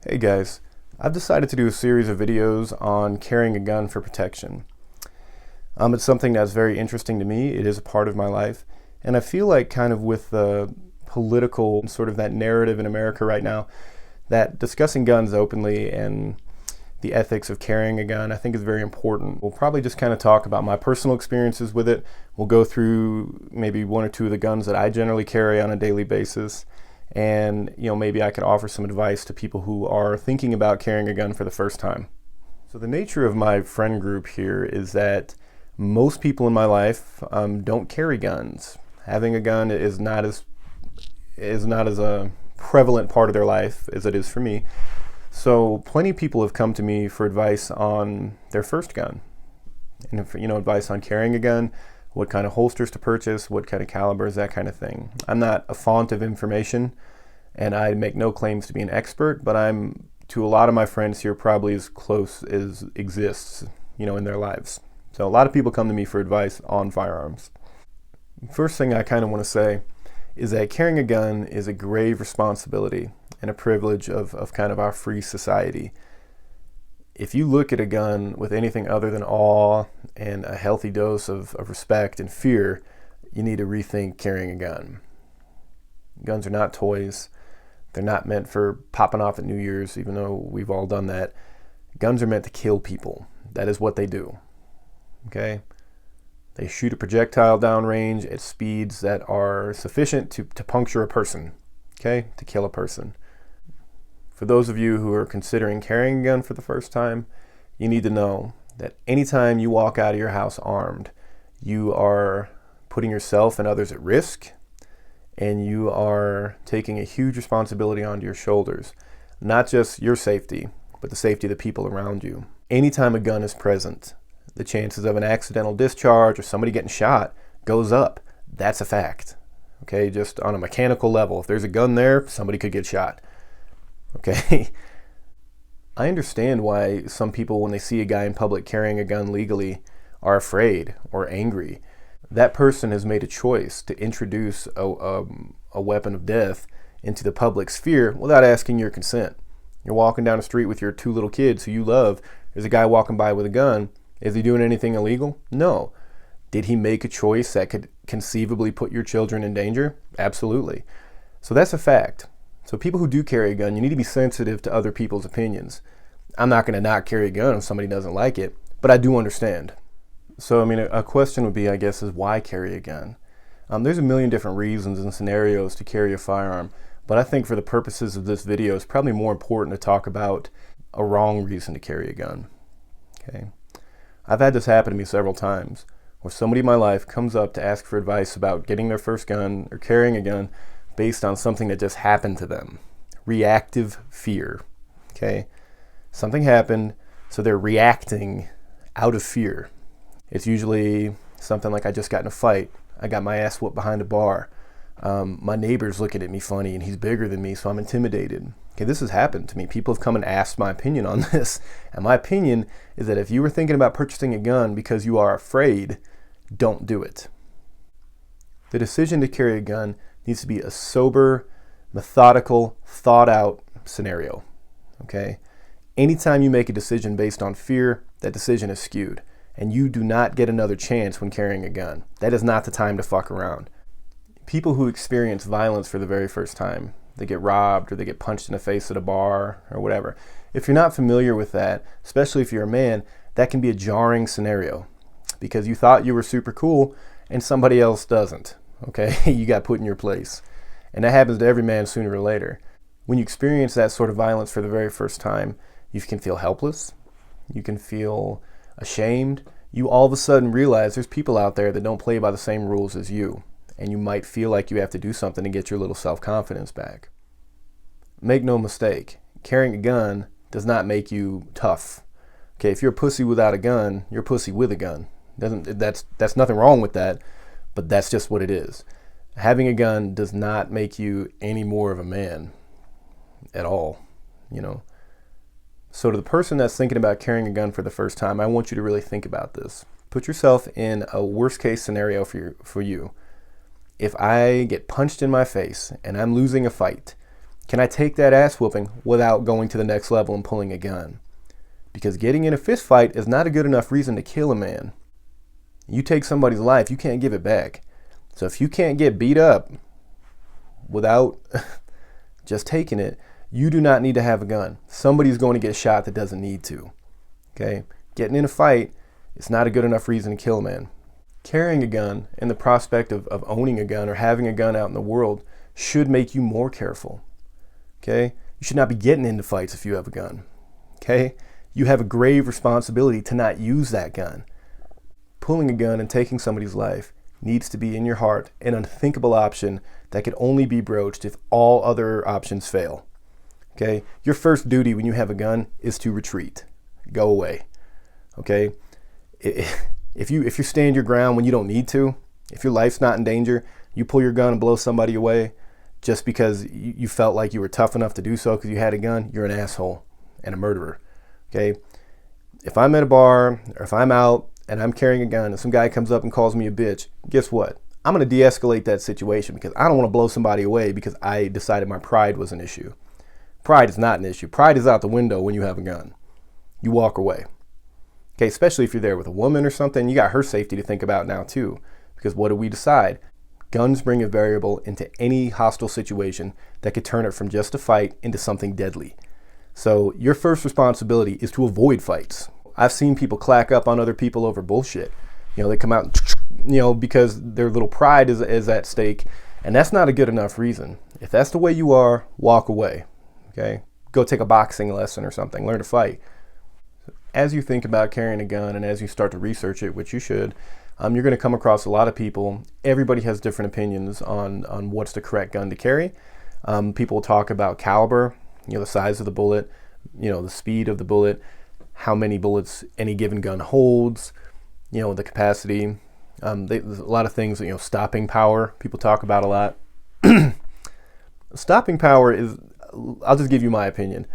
Hey guys, I've decided to do a series of videos on carrying a gun for protection. It's something that's very interesting to me. It is a part of my life. And I feel like kind of with the political sort of that narrative in America right now, that discussing guns openly and the ethics of carrying a gun, I think is very important. We'll probably just kind of talk about my personal experiences with it. We'll go through maybe one or two of the guns that I generally carry on a daily basis. And maybe I could offer some advice to people who are thinking about carrying a gun for the first time. So the nature of my friend group here is that most people in my life don't carry guns. Having a gun is not as a prevalent part of their life as it is for me. So plenty of people have come to me for advice on their first gun, and advice on carrying a gun, what kind of holsters to purchase, what kind of calibers, that kind of thing. I'm not a font of information, and I make no claims to be an expert, but I'm, to a lot of my friends here, probably as close as exists, in their lives. So a lot of people come to me for advice on firearms. First thing I kind of want to say is that carrying a gun is a grave responsibility and a privilege of kind of our free society. If you look at a gun with anything other than awe and a healthy dose of respect and fear, you need to rethink carrying a gun. Guns are not toys. They're not meant for popping off at New Year's, even though we've all done that. Guns are meant to kill people. That is what they do. Okay? They shoot a projectile downrange at speeds that are sufficient to puncture a person. Okay? To kill a person. For those of you who are considering carrying a gun for the first time, you need to know that anytime you walk out of your house armed, you are putting yourself and others at risk, and you are taking a huge responsibility onto your shoulders. Not just your safety, but the safety of the people around you. Anytime a gun is present, the chances of an accidental discharge or somebody getting shot goes up. That's a fact. Okay, just on a mechanical level. If there's a gun there, somebody could get shot. Okay? I understand why some people, when they see a guy in public carrying a gun legally, are afraid or angry. That person has made a choice to introduce a weapon of death into the public sphere without asking your consent. You're walking down the street with your two little kids who you love. There's a guy walking by with a gun. Is he doing anything illegal? No. Did he make a choice that could conceivably put your children in danger? Absolutely. So that's a fact. So people who do carry a gun, you need to be sensitive to other people's opinions. I'm not going to not carry a gun if somebody doesn't like it, but I do understand. So, a question would be, I guess, is why carry a gun? There's a million different reasons and scenarios to carry a firearm, but I think for the purposes of this video, it's probably more important to talk about a wrong reason to carry a gun. Okay? I've had this happen to me several times, where somebody in my life comes up to ask for advice about getting their first gun or carrying a gun based on something that just happened to them. Reactive fear. Okay? Something happened, so they're reacting out of fear. It's usually something like, I just got in a fight. I got my ass whooped behind a bar. My neighbor's looking at me funny and he's bigger than me, so I'm intimidated. Okay, this has happened to me. People have come and asked my opinion on this. And my opinion is that if you were thinking about purchasing a gun because you are afraid, don't do it. The decision to carry a gun needs to be a sober, methodical, thought out scenario. Okay? Anytime you make a decision based on fear, that decision is skewed. And you do not get another chance when carrying a gun. That is not the time to fuck around. People who experience violence for the very first time, they get robbed or they get punched in the face at a bar or whatever. If you're not familiar with that, especially if you're a man, that can be a jarring scenario because you thought you were super cool and somebody else doesn't. Okay, you got put in your place. And that happens to every man sooner or later. When you experience that sort of violence for the very first time, you can feel helpless. You can feel ashamed. You all of a sudden realize there's people out there that don't play by the same rules as you. And you might feel like you have to do something to get your little self-confidence back. Make no mistake, carrying a gun does not make you tough. Okay, if you're a pussy without a gun, you're a pussy with a gun. That's nothing wrong with that, but that's just what it is. Having a gun does not make you any more of a man at all, So to the person that's thinking about carrying a gun for the first time, I want you to really think about this. Put yourself in a worst case scenario for you. If I get punched in my face and I'm losing a fight, Can I take that ass whooping without going to the next level and pulling a gun? Because getting in a fist fight is not a good enough reason to kill a man. You take somebody's life, you can't give it back. So if you can't get beat up without just taking it, you do not need to have a gun. Somebody's going to get shot that doesn't need to. Okay? Getting in a fight is not a good enough reason to kill a man. Carrying a gun and the prospect of owning a gun or having a gun out in the world should make you more careful. Okay? You should not be getting into fights if you have a gun. Okay? You have a grave responsibility to not use that gun. Pulling a gun and taking somebody's life needs to be in your heart an unthinkable option that could only be broached if all other options fail. Okay? Your first duty when you have a gun is to retreat. Go away. Okay? If you stand your ground when you don't need to, if your life's not in danger, you pull your gun and blow somebody away just because you felt like you were tough enough to do so because you had a gun, you're an asshole and a murderer. Okay? If I'm at a bar or if I'm out and I'm carrying a gun and some guy comes up and calls me a bitch, guess what? I'm going to de-escalate that situation because I don't want to blow somebody away because I decided my pride was an issue. Pride is not an issue. Pride is out the window when you have a gun. You walk away. Okay, especially if you're there with a woman or something, you got her safety to think about now too. Because what do we decide? Guns bring a variable into any hostile situation that could turn it from just a fight into something deadly. So your first responsibility is to avoid fights. I've seen people clack up on other people over bullshit. They come out, because their little pride is at stake. And that's not a good enough reason. If that's the way you are, walk away. Okay? Go take a boxing lesson or something. Learn to fight. As you think about carrying a gun and as you start to research it, which you should, you're going to come across a lot of people. Everybody has different opinions on what's the correct gun to carry. People talk about caliber, the size of the bullet, the speed of the bullet, how many bullets any given gun holds, the capacity. There's a lot of things, stopping power, people talk about a lot. Stopping power is, I'll just give you my opinion.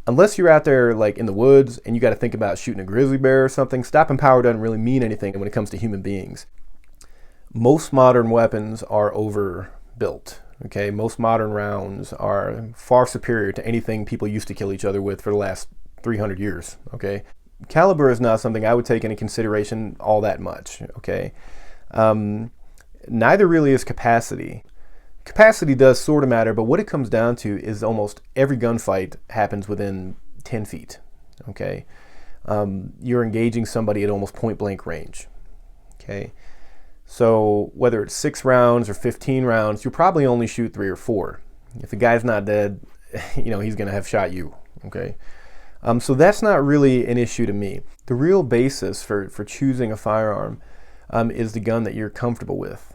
Unless you're out there like in the woods and you got to think about shooting a grizzly bear or something, stopping power doesn't really mean anything when it comes to human beings. Most modern weapons are overbuilt. Okay, most modern rounds are far superior to anything people used to kill each other with for the last 300 years. Okay, caliber is not something I would take into consideration all that much. Okay, neither really is capacity. Capacity does sort of matter, but what it comes down to is almost every gunfight happens within 10 feet, okay? You're engaging somebody at almost point blank range, okay? So whether it's 6 rounds or 15 rounds, you'll probably only shoot 3 or 4. If the guy's not dead, he's gonna have shot you, okay? So that's not really an issue to me. The real basis for choosing a firearm is the gun that you're comfortable with.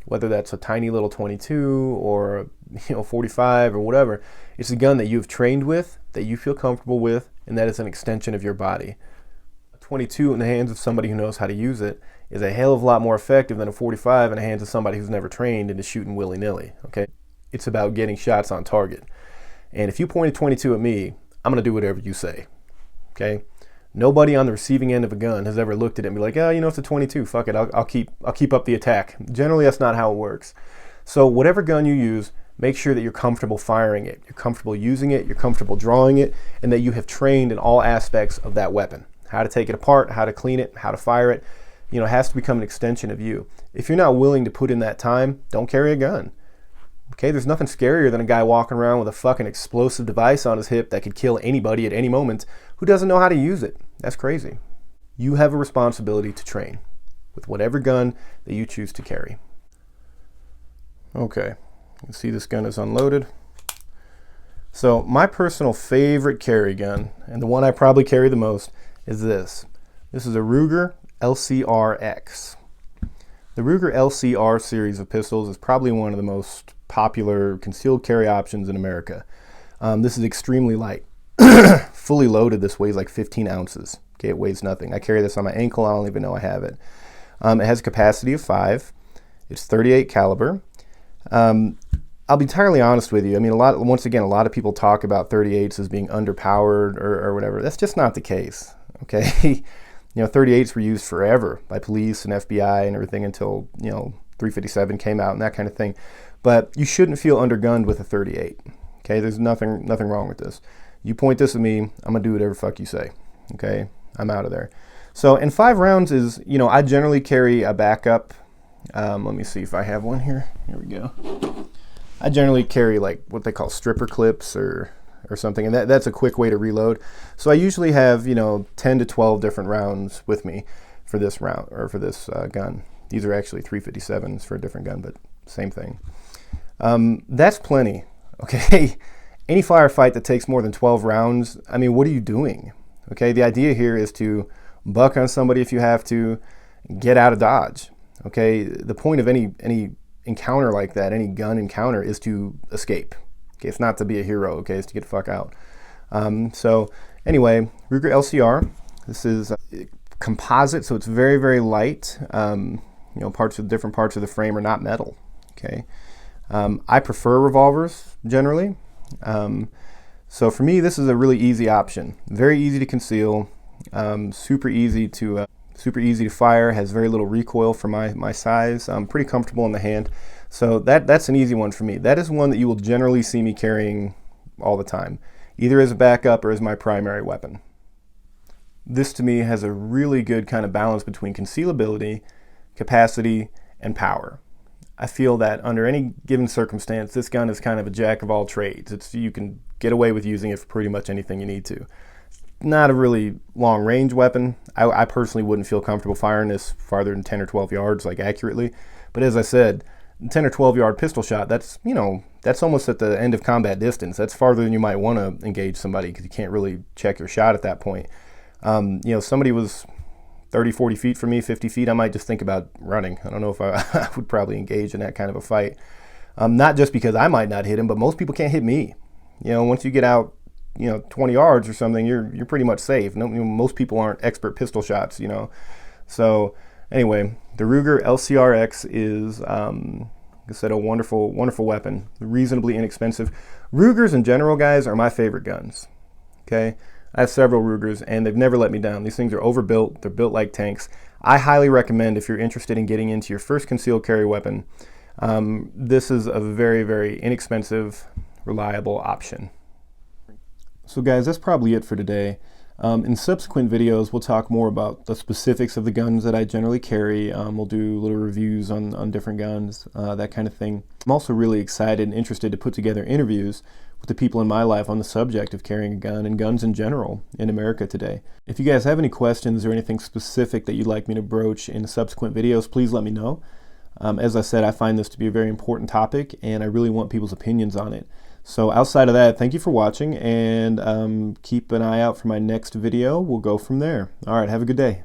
Whether that's a tiny little 22 or 45 or whatever, it's a gun that you've trained with, that you feel comfortable with, and that is an extension of your body. A 22 in the hands of somebody who knows how to use it is a hell of a lot more effective than a 45 in the hands of somebody who's never trained and is shooting willy-nilly, okay? It's about getting shots on target. And if you point a 22 at me, I'm gonna do whatever you say, okay? Nobody on the receiving end of a gun has ever looked at it and be like, oh, it's a 22. Fuck it, I'll keep up the attack. Generally, that's not how it works. So whatever gun you use, make sure that you're comfortable firing it, you're comfortable using it, you're comfortable drawing it, and that you have trained in all aspects of that weapon. How to take it apart, how to clean it, how to fire it. It has to become an extension of you. If you're not willing to put in that time, don't carry a gun. Okay, there's nothing scarier than a guy walking around with a fucking explosive device on his hip that could kill anybody at any moment who doesn't know how to use it. That's crazy. You have a responsibility to train with whatever gun that you choose to carry. Okay, you can see this gun is unloaded. So my personal favorite carry gun, and the one I probably carry the most, is this. This is a Ruger Lcrx. The Ruger LCR series of pistols is probably one of the most popular concealed carry options in America. This is extremely light. Fully loaded, this weighs like 15 ounces. Okay, it weighs nothing. I carry this on my ankle. I don't even know I have it. It has a capacity of 5. It's 38 caliber. I'll be entirely honest with you. I mean, a lot of people talk about 38s as being underpowered or whatever. That's just not the case. Okay, 38s were used forever by police and FBI and everything until 357 came out and that kind of thing. But you shouldn't feel undergunned with a 38. Okay, there's nothing wrong with this. You point this at me, I'm gonna do whatever the fuck you say. Okay, I'm out of there. So, and 5 rounds is, you know, I generally carry a backup. Let me see if I have one here. Here we go. I generally carry like what they call stripper clips or something, and that's a quick way to reload. So I usually have, you know, 10 to 12 different rounds with me for this round, or for this gun. These are actually 357s for a different gun, but same thing. That's plenty. Okay, any firefight that takes more than 12 rounds, I mean, what are you doing? Okay, the idea here is to buck on somebody if you have to, get out of Dodge. Okay, the point of any encounter like that, any gun encounter, is to escape. Okay, it's not to be a hero. Okay, it's to get the fuck out. So anyway, Ruger LCR. This is composite, so it's very, very light. You know, different parts of the frame are not metal. Okay, I prefer revolvers generally. So for me, this is a really easy option. Very easy to conceal. Super easy to fire. Has very little recoil for my size. Pretty comfortable in the hand. So that's an easy one for me. That is one that you will generally see me carrying all the time, either as a backup or as my primary weapon. This to me has a really good kind of balance between concealability, capacity, and power. I feel that under any given circumstance, this gun is kind of a jack of all trades. You can get away with using it for pretty much anything you need to. Not a really long range weapon. I personally wouldn't feel comfortable firing this farther than 10 or 12 yards, like accurately. But as I said, 10 or 12 yard pistol shot, that's, you know, that's almost at the end of combat distance. That's farther than you might want to engage somebody, because you can't really check your shot at that point. You know, somebody was 30, 40 feet from me, 50 feet, I might just think about running. I don't know if I would probably engage in that kind of a fight. Not just because I might not hit him, but most people can't hit me. You know, once you get out, you know, 20 yards or something, you're pretty much safe. No, you know, most people aren't expert pistol shots, you know. So anyway, the Ruger Lcrx is, like I said, a wonderful, wonderful weapon, reasonably inexpensive. Rugers in general, guys, are my favorite guns. Okay, I have several Rugers, and they've never let me down. These things are overbuilt. They're built like tanks. I highly recommend, if you're interested in getting into your first concealed carry weapon, this is a very, very inexpensive, reliable option. So guys, that's probably it for today. In subsequent videos, we'll talk more about the specifics of the guns that I generally carry. We'll do little reviews on different guns, that kind of thing. I'm also really excited and interested to put together interviews with the people in my life on the subject of carrying a gun and guns in general in America today. If you guys have any questions or anything specific that you'd like me to broach in subsequent videos, please let me know. As I said, I find this to be a very important topic, and I really want people's opinions on it. So outside of that, thank you for watching, and keep an eye out for my next video. We'll go from there. All right, have a good day.